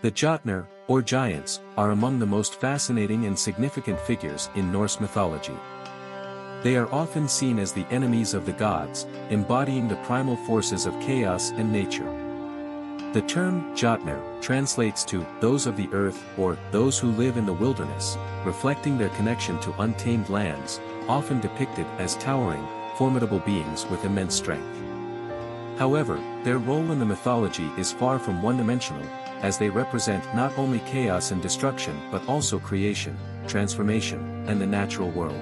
The Jotnar, or giants, are among the most fascinating and significant figures in Norse mythology. They are often seen as the enemies of the gods, embodying the primal forces of chaos and nature. The term Jotnar translates to those of the earth or those who live in the wilderness, reflecting their connection to untamed lands, often depicted as towering, formidable beings with immense strength. However, their role in the mythology is far from one-dimensional, as they represent not only chaos and destruction but also creation, transformation, and the natural world.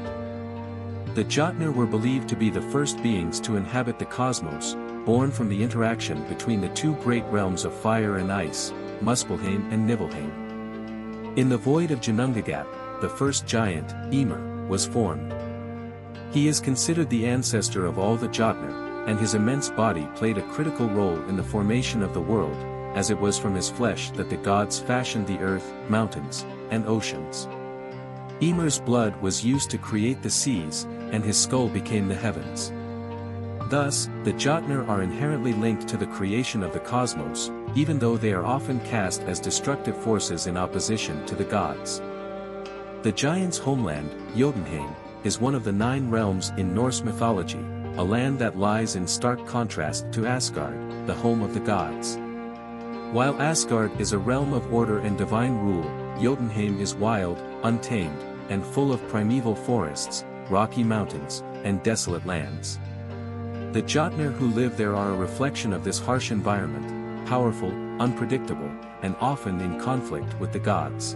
The Jotnar were believed to be the first beings to inhabit the cosmos, born from the interaction between the two great realms of fire and ice, Muspelheim and Nibelheim. In the void of Ginnungagap, the first giant, Ymir, was formed. He is considered the ancestor of all the Jotnar, and his immense body played a critical role in the formation of the world, as it was from his flesh that the gods fashioned the earth, mountains, and oceans. Ymir's blood was used to create the seas, and his skull became the heavens. Thus, the Jotnar are inherently linked to the creation of the cosmos, even though they are often cast as destructive forces in opposition to the gods. The giants' homeland, Jotunheim, is one of the 9 realms in Norse mythology, a land that lies in stark contrast to Asgard, the home of the gods. While Asgard is a realm of order and divine rule, Jotunheim is wild, untamed, and full of primeval forests, rocky mountains, and desolate lands. The Jotnar who live there are a reflection of this harsh environment, powerful, unpredictable, and often in conflict with the gods.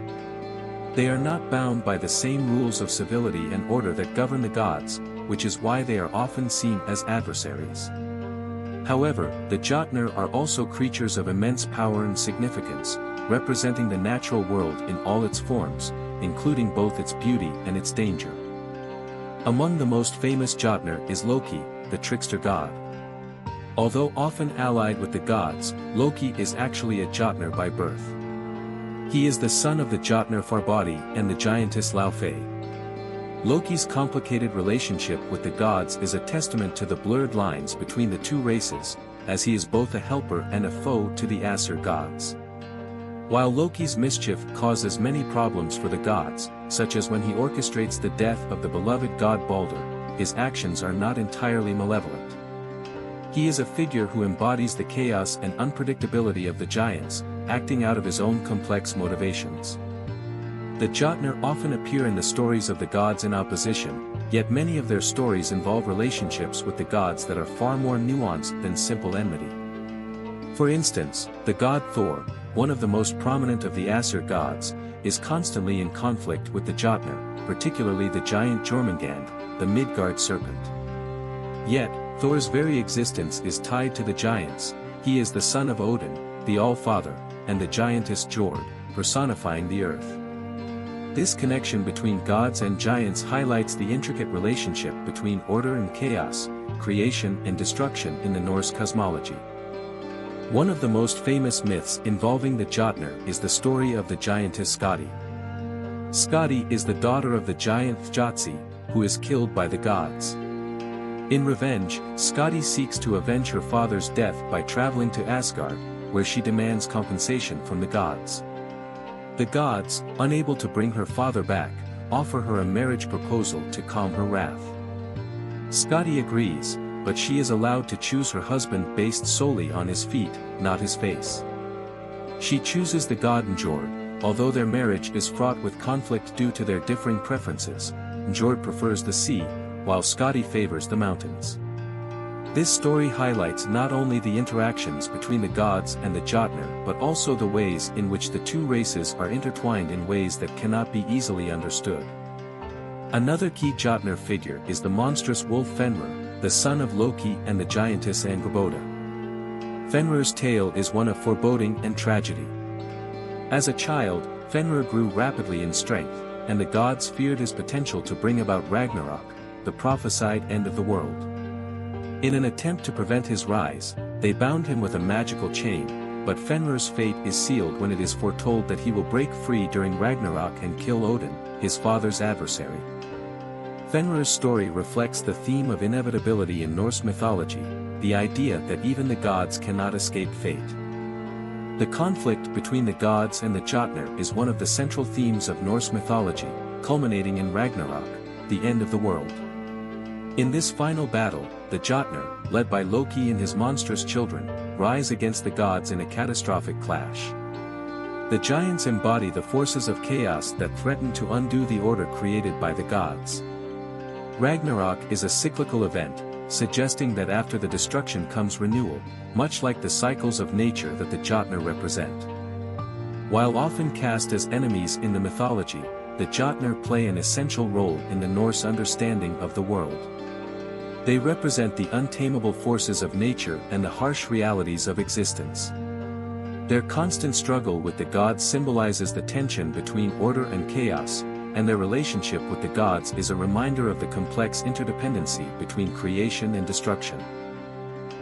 They are not bound by the same rules of civility and order that govern the gods, which is why they are often seen as adversaries. However, the Jotnar are also creatures of immense power and significance, representing the natural world in all its forms, including both its beauty and its danger. Among the most famous Jotnar is Loki, the trickster god. Although often allied with the gods, Loki is actually a Jotnar by birth. He is the son of the Jotnar Farbodi and the giantess Laufey. Loki's complicated relationship with the gods is a testament to the blurred lines between the two races, as he is both a helper and a foe to the Aesir gods. While Loki's mischief causes many problems for the gods, such as when he orchestrates the death of the beloved god Balder, his actions are not entirely malevolent. He is a figure who embodies the chaos and unpredictability of the giants, acting out of his own complex motivations. The Jotnar often appear in the stories of the gods in opposition, yet many of their stories involve relationships with the gods that are far more nuanced than simple enmity. For instance, the god Thor, one of the most prominent of the Aesir gods, is constantly in conflict with the Jotnar, particularly the giant Jormungand, the Midgard serpent. Yet, Thor's very existence is tied to the giants. He is the son of Odin, the All-Father, and the giantess Jord, personifying the earth. This connection between gods and giants highlights the intricate relationship between order and chaos, creation and destruction in the Norse cosmology. One of the most famous myths involving the Jotnar is the story of the giantess Skadi. Skadi is the daughter of the giant Thjotsi, who is killed by the gods. In revenge, Skadi seeks to avenge her father's death by traveling to Asgard, where she demands compensation from the gods. The gods, unable to bring her father back, offer her a marriage proposal to calm her wrath. Skadi agrees, but she is allowed to choose her husband based solely on his feet, not his face. She chooses the god Njord, although their marriage is fraught with conflict due to their differing preferences. Njord prefers the sea, while Skadi favors the mountains. This story highlights not only the interactions between the gods and the Jotnar but also the ways in which the two races are intertwined in ways that cannot be easily understood. Another key Jotnar figure is the monstrous wolf Fenrir, the son of Loki and the giantess Angrboda. Fenrir's tale is one of foreboding and tragedy. As a child, Fenrir grew rapidly in strength, and the gods feared his potential to bring about Ragnarok, the prophesied end of the world. In an attempt to prevent his rise, they bound him with a magical chain, but Fenrir's fate is sealed when it is foretold that he will break free during Ragnarok and kill Odin, his father's adversary. Fenrir's story reflects the theme of inevitability in Norse mythology, the idea that even the gods cannot escape fate. The conflict between the gods and the Jotnar is one of the central themes of Norse mythology, culminating in Ragnarok, the end of the world. In this final battle, the Jotnar, led by Loki and his monstrous children, rise against the gods in a catastrophic clash. The giants embody the forces of chaos that threaten to undo the order created by the gods. Ragnarok is a cyclical event, suggesting that after the destruction comes renewal, much like the cycles of nature that the Jotnar represent. While often cast as enemies in the mythology, the Jotnar play an essential role in the Norse understanding of the world. They represent the untamable forces of nature and the harsh realities of existence. Their constant struggle with the gods symbolizes the tension between order and chaos, and their relationship with the gods is a reminder of the complex interdependency between creation and destruction.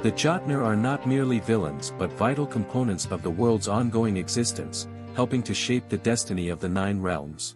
The Jotnar are not merely villains but vital components of the world's ongoing existence, helping to shape the destiny of the Nine Realms.